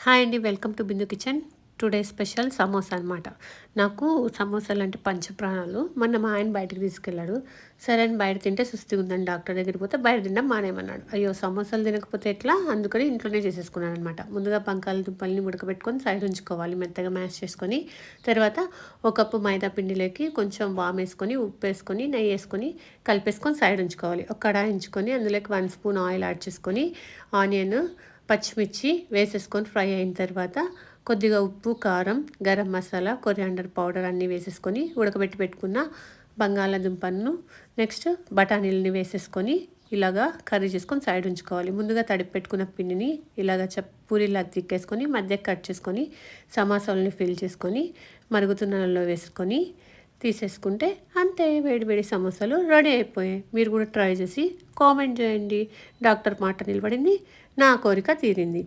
Hi అండి, welcome to Bindu kitchen. Today special samosa అనమాట. నాకు సమోసాలు అంటే పంచప్రాణాలు. మొన్న మా ఆయన బయటకు తీసుకెళ్ళాడు. సరే అని బయట తింటే సుస్థిగా ఉందని డాక్టర్ దగ్గరికి పోతే బయట తినడం మానేమన్నాడు. అయ్యో, సమోసాలు తినకపోతే ఎట్లా, అందుకని ఇంట్లోనే చేసేసుకున్నాను అనమాట. ముందుగా బంగాళదుంపల్ని ఉడకబెట్టుకొని సైడ్ ఉంచుకోవాలి, మెత్తగా మ్యాష్ చేసుకొని. తర్వాత ఒక కప్పు మైదా పిండిలోకి కొంచెం వామ్ వేసుకొని, ఉప్పు వేసుకొని, నెయ్యి వేసుకొని కలిపేసుకొని సైడ్ ఉంచుకోవాలి. ఒక కడాయి ఉంచుకొని అందులోకి 1 స్పూన్ ఆయిల్ యాడ్ చేసుకొని ఆనియన్, పచ్చిమిర్చి వేసేసుకొని ఫ్రై అయిన తర్వాత కొద్దిగా ఉప్పు, కారం, గరం మసాలా, కొరియాండర్ పౌడర్ అన్నీ వేసేసుకొని ఉడకబెట్టి పెట్టుకున్న బంగాళాదుంపను, నెక్స్ట్ బఠానీలని వేసేసుకొని ఇలాగా కర్రీ చేసుకొని సైడ్ ఉంచుకోవాలి. ముందుగా తడిపి పెట్టుకున్న పిండిని ఇలాగ పూరీలా తిక్కేసుకొని మధ్య కట్ చేసుకొని సమోసాలని ఫిల్ చేసుకొని మరుగుతున్న నూనెలో వేసుకొని తీసేసుకుంటే అంతే, వేడి వేడి సమోసాలు రెడీ అయిపోయాయి. మీరు కూడా ట్రై చేసి కామెంట్ చేయండి. డాక్టర్ మాట నిలబడింది, నా కోరిక తీరింది.